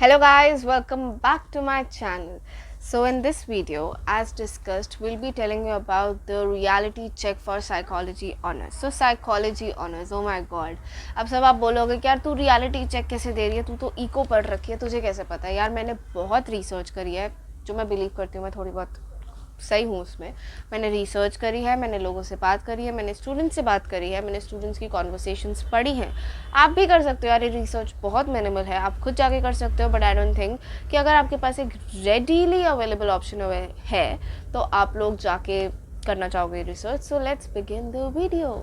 Hello guys, welcome back to my channel. So in this video, as discussed, we'll be telling you about the reality check for psychology honors. So psychology honors, oh my god. अब सब आप बोलोगे कि यार तू reality check कैसे दे रही है, तू तो इको पढ़ रखी है, तुझे कैसे पता है? यार मैंने बहुत रिसर्च करी है, जो मैं बिलीव करती हूँ मैं थोड़ी बहुत सही हूँ उसमें। मैंने रिसर्च करी है, मैंने लोगों से बात करी है, मैंने स्टूडेंट्स से बात करी है, मैंने स्टूडेंट्स की कॉन्वर्सेशंस पढ़ी हैं। आप भी कर सकते हो यार, ये रिसर्च बहुत मिनिमल है, आप खुद जाके कर सकते हो। बट आई डोंट थिंक कि अगर आपके पास एक रेडीली अवेलेबल ऑप्शन है तो आप लोग जाके करना चाहोगे research. So let's begin the video.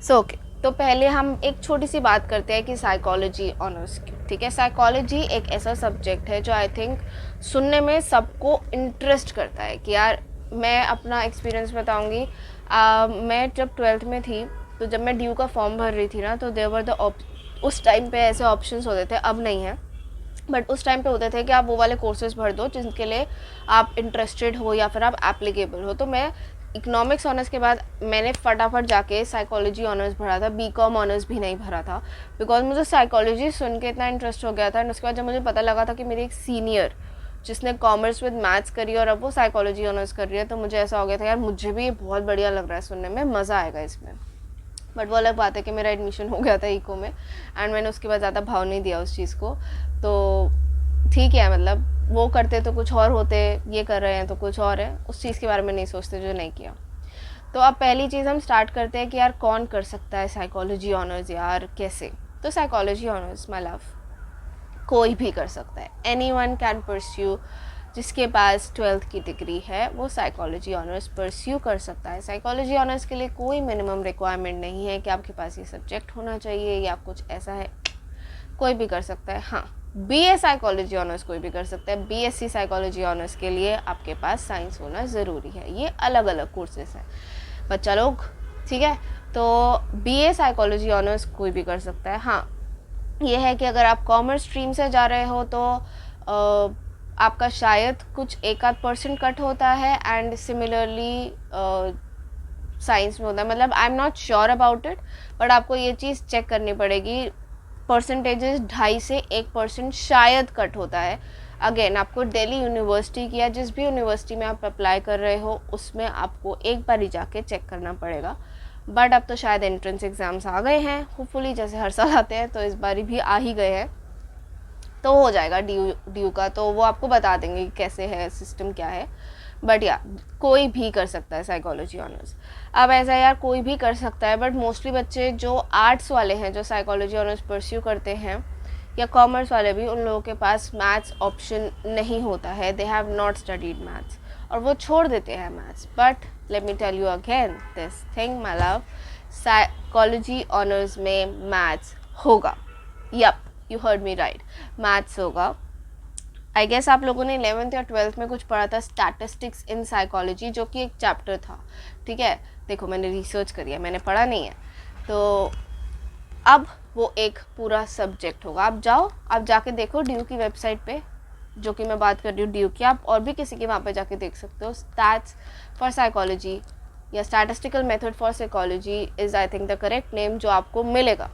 So okay, तो पहले हम एक छोटी सी बात करते हैं कि साइकोलॉजी ऑनर्स की। ठीक है, साइकोलॉजी एक ऐसा सब्जेक्ट है जो आई थिंक सुनने में सबको इंटरेस्ट करता है कि यार मैं अपना एक्सपीरियंस बताऊंगी। मैं जब 12th में थी तो जब मैं ड्यू का फॉर्म भर रही थी ना, तो देवर द उस टाइम पे ऐसे ऑप्शंस होते थे, अब नहीं है बट उस टाइम पे होते थे कि आप वो वाले कोर्सेज भर दो जिनके लिए आप इंटरेस्टेड हो या फिर आप एप्लीकेबल हो। तो मैं इकोनॉमिक्स ऑनर्स के बाद मैंने फटाफट जाके साइकोलॉजी ऑनर्स भरा था, बीकॉम ऑनर्स भी नहीं भरा था, बिकॉज मुझे साइकोलॉजी सुन के इतना इंटरेस्ट हो गया था। एंड उसके बाद जब मुझे पता लगा था कि मेरी एक सीनियर जिसने कॉमर्स विद मैथ्स करी और अब वो साइकोलॉजी ऑनर्स कर रही है, तो मुझे ऐसा हो गया था यार मुझे भी ये बहुत बढ़िया लग रहा है, सुनने में मज़ा आएगा इसमें। बट वो अलग बात है कि मेरा एडमिशन हो गया था इको में एंड मैंने उसके बाद ज़्यादा भाव नहीं दिया उस चीज़ को। तो ठीक है, मतलब वो करते तो कुछ और होते, ये कर रहे हैं तो कुछ और है, उस चीज़ के बारे में नहीं सोचते जो नहीं किया। तो अब पहली चीज़ हम स्टार्ट करते हैं कि यार कौन कर सकता है साइकोलॉजी ऑनर्स, यार कैसे? तो साइकोलॉजी ऑनर्स माय लव कोई भी कर सकता है, एनी वन कैन परस्यू। जिसके पास 12th की डिग्री है वो साइकोलॉजी ऑनर्स परस्यू कर सकता है। साइकोलॉजी ऑनर्स के लिए कोई मिनिमम रिक्वायरमेंट नहीं है कि आपके पास ये सब्जेक्ट होना चाहिए या कुछ ऐसा है, कोई भी कर सकता है। हाँ, बीए साइकोलॉजी ऑनर्स कोई भी कर सकता है। बीएससी साइकोलॉजी ऑनर्स के लिए आपके पास साइंस होना ज़रूरी है, ये अलग अलग कोर्सेस हैं बच्चा लोग। ठीक है, तो बीए साइकोलॉजी ऑनर्स कोई भी कर सकता है। हाँ, ये है कि अगर आप कॉमर्स स्ट्रीम से जा रहे हो तो आपका शायद कुछ एक आध % कट होता है एंड सिमिलरली साइंस में होता है, मतलब I am not sure about it, but आपको ये चीज़ चेक करनी पड़ेगी। परसेंटेजेस 2.5 से 1% शायद कट होता है। अगेन आपको दिल्ली यूनिवर्सिटी की या जिस भी यूनिवर्सिटी में आप अप्लाई कर रहे हो उसमें आपको एक बार ही जाके चेक करना पड़ेगा। बट अब तो शायद एंट्रेंस एग्ज़ाम्स आ गए हैं, होपफुली जैसे हर साल आते हैं, तो इस बार भी आ ही गए हैं, तो हो जाएगा ड्यू का, तो वो आपको बता देंगे कि कैसे है सिस्टम क्या है। बट या कोई भी कर सकता है साइकोलॉजी ऑनर्स। अब ऐसा यार कोई भी कर सकता है, बट मोस्टली बच्चे जो आर्ट्स वाले हैं जो साइकोलॉजी ऑनर्स परस्यू करते हैं, या कॉमर्स वाले भी, उन लोगों के पास मैथ्स ऑप्शन नहीं होता है। They have not studied maths और वो छोड़ देते हैं maths. But let me tell you again this thing my love, psychology honours में मैथ्स होगा। Yup, you heard me right, maths होगा। आई गेस आप लोगों ने 11th या 12th में कुछ पढ़ा था स्टैटिस्टिक्स इन साइकोलॉजी, जो कि एक चैप्टर था। ठीक है, देखो मैंने रिसर्च करी है, मैंने पढ़ा नहीं है, तो अब वो एक पूरा सब्जेक्ट होगा। आप जाओ, आप जाके देखो ड्यू की वेबसाइट पे, जो कि मैं बात कर रही हूँ ड्यू की, आप और भी किसी के वहाँ पे जाके देख सकते हो। स्टैट्स फॉर साइकोलॉजी या statistical method for psychology is I think the correct name जो आपको मिलेगा।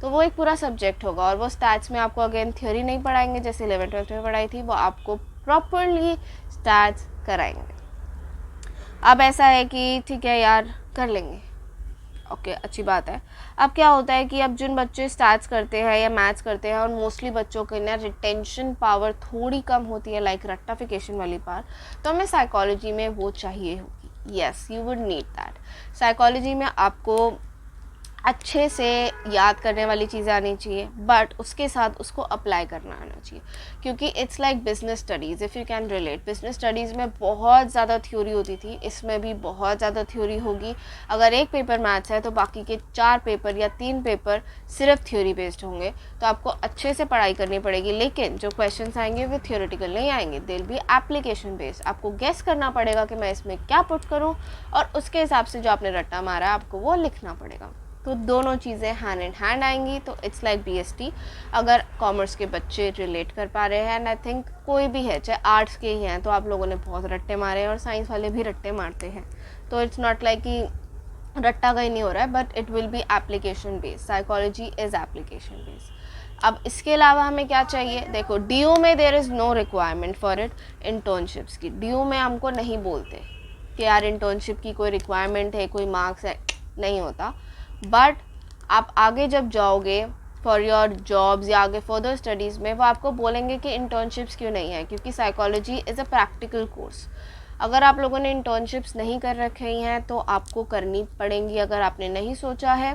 तो वो एक पूरा सब्जेक्ट होगा और वो स्टैट्स में आपको अगेन थ्योरी नहीं पढ़ाएंगे जैसे 11th-12th में पढ़ाई थी, वो आपको प्रॉपरली स्टैट्स कराएंगे। अब ऐसा है कि ठीक है यार कर लेंगे, ओके अच्छी बात है। अब क्या होता है कि अब जिन बच्चे स्टैट्स करते हैं या मैथ्स करते हैं, और मोस्टली बच्चों की ना रिटेंशन पावर थोड़ी कम होती है, लाइक रट्टाफिकेशन वाली पावर, तो हमें साइकोलॉजी में वो चाहिए होगी। Yes, you would need that. Psychology में आपको अच्छे से याद करने वाली चीज़ें आनी चाहिए, बट उसके साथ उसको अप्लाई करना आना चाहिए, क्योंकि it's like business studies, if you can relate. Business studies में बहुत ज़्यादा थ्योरी होती थी, इसमें भी बहुत ज़्यादा थ्योरी होगी। अगर एक पेपर मैथ्स है तो बाकी के 4 पेपर या 3 पेपर सिर्फ थ्योरी बेस्ड होंगे, तो आपको अच्छे से पढ़ाई करनी पड़ेगी। लेकिन जो क्वेश्चन आएंगे वो थ्योरेटिकल नहीं आएंगे, दिल भी एप्लीकेशन बेस्ड। आपको गेस करना पड़ेगा कि मैं इसमें क्या पुट करूँ, और उसके हिसाब से जो आपने रट्टा मारा है आपको वो लिखना पड़ेगा। तो दोनों चीज़ें हैंड इन हैंड आएंगी, तो इट्स लाइक बीएसटी। अगर कॉमर्स के बच्चे रिलेट कर पा रहे हैं, एंड आई थिंक कोई भी है, चाहे आर्ट्स के ही हैं, तो आप लोगों ने बहुत रट्टे मारे हैं और साइंस वाले भी रट्टे मारते हैं, तो इट्स नॉट लाइक कि रट्टा का ही नहीं हो रहा है, but it will be application based. Psychology is application based. अब इसके अलावा हमें क्या चाहिए, देखो DU में there is no requirement for it internships की। DU में हमको नहीं बोलते कि यार इंटर्नशिप की कोई रिक्वायरमेंट है, कोई मार्क्स है, नहीं होता। बट आप आगे जब जाओगे फॉर योर जॉब्स या आगे फर्दर स्टडीज़ में, वो आपको बोलेंगे कि इंटर्नशिप्स क्यों नहीं है, क्योंकि psychology is a practical course. अगर आप लोगों ने इंटर्नशिप्स नहीं कर रखे हैं तो आपको करनी पड़ेंगी, अगर आपने नहीं सोचा है।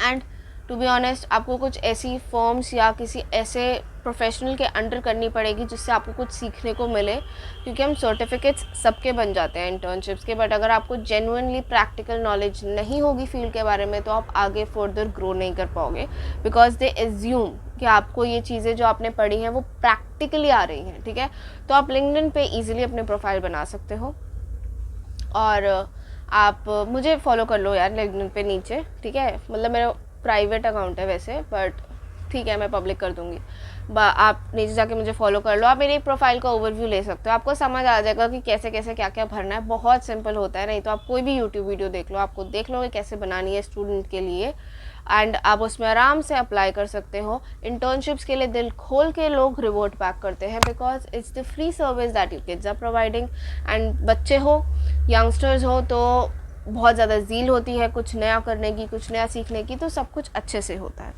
एंड टू बी ऑनेस्ट, आपको कुछ ऐसी फॉर्म्स या किसी ऐसे प्रोफेशनल के अंडर करनी पड़ेगी जिससे आपको कुछ सीखने को मिले, क्योंकि हम सर्टिफिकेट्स सबके बन जाते हैं इंटर्नशिप्स के, बट अगर आपको जेन्युइनली प्रैक्टिकल नॉलेज नहीं होगी फील्ड के बारे में तो आप आगे फर्दर ग्रो नहीं कर पाओगे, बिकॉज दे एज्यूम कि आपको ये चीज़ें जो आपने पढ़ी हैं वो प्रैक्टिकली आ रही हैं, ठीक है। तो आप लिंक्डइन पे ईजिली अपने प्रोफाइल बना सकते हो, और आप मुझे फॉलो कर लो यार लिंक्डइन पे नीचे, ठीक है। मतलब मेरा प्राइवेट अकाउंट है वैसे, बट ठीक है मैं पब्लिक कर दूँगी। आप नीचे जाके मुझे फॉलो कर लो, आप मेरी प्रोफाइल का ओवरव्यू ले सकते हो, आपको समझ आ जाएगा कि कैसे कैसे क्या क्या भरना है। बहुत सिंपल होता है, नहीं तो आप कोई भी यूट्यूब वीडियो देख लो, आपको देख लोगे कैसे बनानी है स्टूडेंट के लिए, एंड आप उसमें आराम से अप्लाई कर सकते हो। इंटर्नशिप्स के लिए दिल खोल के लोग रिवॉर्ड बैक करते हैं, because it's the free service that you kids are providing. And बच्चे हो, यंगस्टर्स हो, तो बहुत ज़्यादा ज़ील होती है कुछ नया करने की, कुछ नया सीखने की, तो सब कुछ अच्छे से होता है,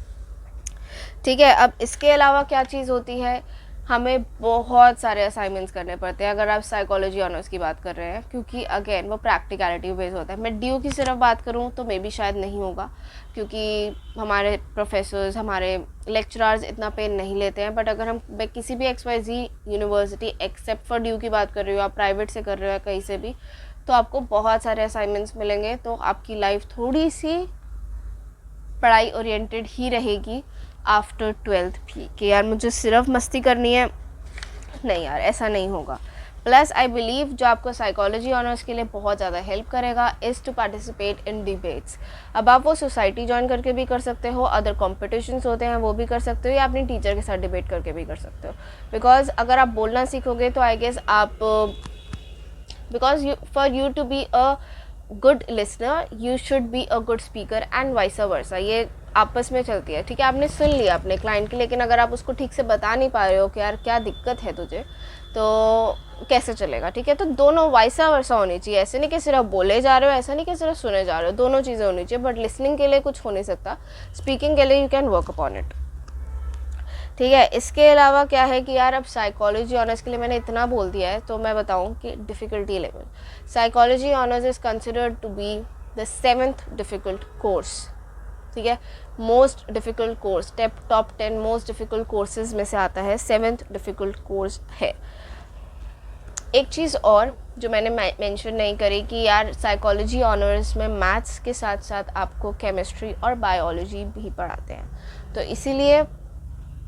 ठीक है। अब इसके अलावा क्या चीज़ होती है, हमें बहुत सारे असाइनमेंट्स करने पड़ते हैं अगर आप साइकोलॉजी ऑनर्स की बात कर रहे हैं, क्योंकि अगेन वो प्रैक्टिकलिटी बेस्ड होता है। मैं DU की सिर्फ बात करूं तो मे बी शायद नहीं होगा, क्योंकि हमारे प्रोफेसर्स, हमारे लेक्चरर्स इतना पेन नहीं लेते हैं। बट अगर हम किसी भी XYZ university except for DU की बात कर रही हो, आप प्राइवेट से कर रहे हो या कहीं से भी, तो आपको बहुत सारे असाइनमेंट्स मिलेंगे, तो आपकी लाइफ थोड़ी सी पढ़ाई ओरिएंटेड ही रहेगी आफ्टर 12th भी, कि यार मुझे सिर्फ मस्ती करनी है, नहीं यार ऐसा नहीं होगा। प्लस आई बिलीव जो आपको साइकोलॉजी ऑनर्स के लिए बहुत ज़्यादा हेल्प करेगा is to participate in debates. अब आप वो सोसाइटी ज्वाइन करके भी कर सकते हो, अदर कॉम्पिटिशन्स होते हैं वो भी कर सकते हो, या अपनी टीचर के साथ डिबेट करके भी कर सकते हो। बिकॉज अगर आप बोलना सीखोगे तो आई गेस आप, because for you to be a good listener you should be a good speaker and vice versa, ये आपस में चलती है, ठीक है। आपने सुन लिया अपने क्लाइंट की, लेकिन अगर आप उसको ठीक से बता नहीं पा रहे हो कि यार क्या दिक्कत है तुझे, तो कैसे चलेगा, ठीक है। तो दोनों वाइसा वर्सा होनी चाहिए, ऐसे नहीं कि सिर्फ बोले जा रहे हो, ऐसा नहीं कि सिर्फ सुने जा रहे हो, दोनों चीज़ें होनी चाहिए। बट लिसनिंग के लिए कुछ हो नहीं सकता, स्पीकिंग के लिए you can work upon it, ठीक है। इसके अलावा क्या है कि यार अब साइकोलॉजी ऑनर्स के लिए मैंने इतना बोल दिया है, तो मैं बताऊं कि difficulty level, psychology honours is considered to be the 7th difficult course, ठीक है। Most difficult course, top 10 most difficult courses में से आता है, 7th डिफ़िकल्ट कोर्स है। एक चीज़ और जो मैंने मेंशन नहीं करी कि यार साइकोलॉजी ऑनर्स में मैथ्स के साथ साथ आपको केमिस्ट्री और बायोलॉजी भी पढ़ाते हैं, तो इसीलिए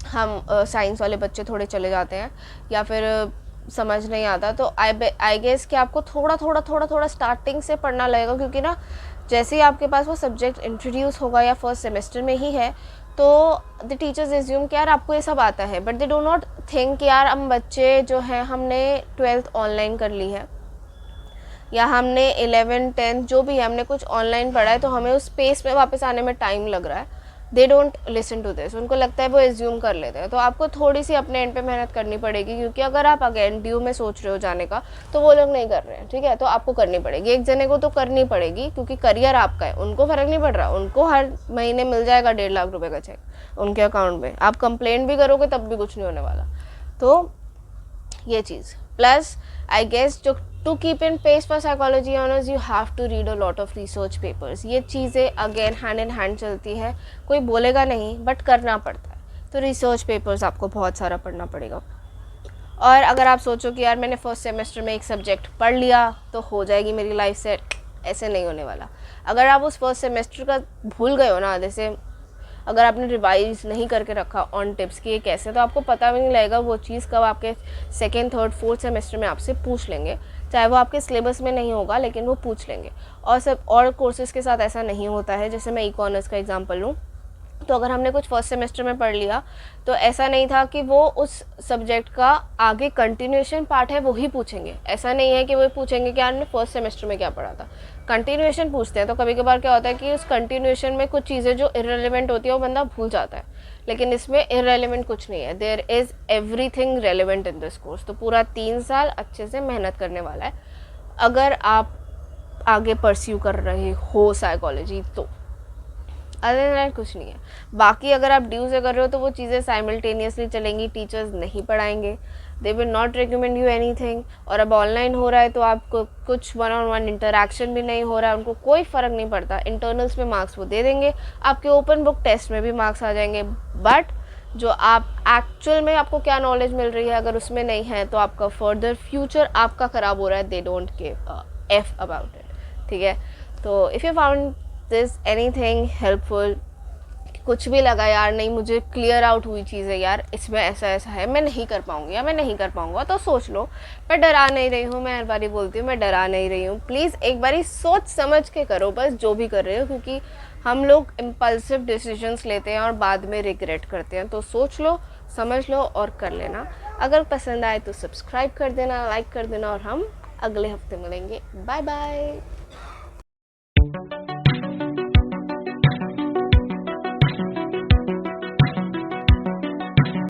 हम साइंस वाले बच्चे थोड़े चले जाते हैं, या फिर समझ नहीं आता, तो आई गेस कि आपको थोड़ा स्टार्टिंग से पढ़ना लगेगा, क्योंकि ना जैसे ही आपके पास वो सब्जेक्ट इंट्रोड्यूस होगा या फर्स्ट सेमेस्टर में ही है, तो द टीचर्स एज्यूम कि यार आपको ये सब आता है, but they do not think यार हम बच्चे जो हैं, हमने 12th ऑनलाइन कर ली है, या हमने 11th 10th जो भी है हमने कुछ ऑनलाइन पढ़ा है, तो हमें उस स्पेस में वापस आने में टाइम लग रहा है। They don't listen to this, उनको लगता है वो एज्यूम कर लेते हैं। तो आपको थोड़ी सी अपने एंड पे मेहनत करनी पड़ेगी, क्योंकि अगर आप अगेन DU में सोच रहे हो जाने का तो वो लोग नहीं कर रहे हैं, ठीक है। तो आपको करनी पड़ेगी, एक जने को तो करनी पड़ेगी, क्योंकि करियर आपका है, उनको फ़र्क नहीं पड़ रहा, उनको हर महीने मिल जाएगा 1.5 लाख रुपये का चेक उनके अकाउंट में। आप कंप्लेंट भी करोगे तब भी कुछ नहीं होने वाला। तो ये चीज़, प्लस आई गेस जो to keep in pace for psychology honours you have to read a lot of research papers. ये चीज़ें अगेन हैंड इन हैंड चलती है, कोई बोलेगा नहीं बट करना पड़ता है। तो रिसर्च पेपर्स आपको बहुत सारा पढ़ना पड़ेगा। और अगर आप सोचो कि यार मैंने फर्स्ट सेमेस्टर में एक सब्जेक्ट पढ़ लिया तो हो जाएगी मेरी लाइफ सेट, ऐसे नहीं होने वाला। अगर आप उस फर्स्ट सेमेस्टर का भूल गए हो ना, जैसे अगर आपने रिवाइज नहीं करके रखा ऑन टिप्स की कैसे, तो आपको पता भी नहीं लगेगा वो चीज़ कब आपके 2nd 3rd 4th सेमेस्टर में आपसे पूछ लेंगे, चाहे वो आपके सिलेबस में नहीं होगा लेकिन वो पूछ लेंगे। और सब और कोर्सेज के साथ ऐसा नहीं होता है। जैसे मैं इकॉनर्स का एग्जांपल लूँ, तो अगर हमने कुछ फर्स्ट सेमेस्टर में पढ़ लिया तो ऐसा नहीं था कि वो उस सब्जेक्ट का आगे कंटिन्यूएशन पार्ट है वो ही पूछेंगे। ऐसा नहीं है कि वो पूछेंगे कि आपने फर्स्ट सेमेस्टर में क्या पढ़ा था, कंटिन्यूएशन पूछते हैं। तो कभी कभार क्या होता है कि उस कंटिन्यूएशन में कुछ चीज़ें जो इररिलेवेंट होती है वो बंदा भूल जाता है, लेकिन इसमें इरेलीवेंट कुछ नहीं है, there is everything relevant in this course. तो पूरा 3 साल अच्छे से मेहनत करने वाला है अगर आप आगे परस्यू कर रहे हो साइकोलॉजी तो। अदर दैन कुछ नहीं है। बाकी अगर आप ड्यू से कर रहे हो तो वो चीज़ें साइमल्टेनियसली चलेंगी, टीचर्स नहीं पढ़ाएंगे, they will not recommend you anything. और अब ऑनलाइन हो रहा है तो आपको कुछ 1-on-1 इंटरेक्शन भी नहीं हो रहा है, उनको कोई फ़र्क नहीं पड़ता। इंटरनल्स में मार्क्स वो दे देंगे, आपके ओपन बुक टेस्ट में भी मार्क्स आ जाएंगे, बट जो आप एक्चुअल में आपको क्या नॉलेज मिल रही है अगर उसमें नहीं है तो आपका फर्दर फ्यूचर आपका ख़राब हो रहा है। They don't give F about it, ठीक है। तो if you found this anything helpful, कुछ भी लगा यार नहीं मुझे क्लियर आउट हुई चीज़ें यार, इसमें ऐसा ऐसा है, मैं नहीं कर पाऊँगी या मैं नहीं कर पाऊँगा, तो सोच लो। मैं डरा नहीं रही हूँ, मैं हर बारी बोलती हूँ मैं डरा नहीं रही हूँ। प्लीज़ एक बारी सोच समझ के करो बस जो भी कर रहे हो, क्योंकि हम लोग इम्पल्सिव डिसीजंस लेते हैं और बाद में रिग्रेट करते हैं। तो सोच लो, समझ लो और कर लेना। अगर पसंद आए तो सब्सक्राइब कर देना, लाइक कर देना, और हम अगले हफ्ते मिलेंगे। Bye bye.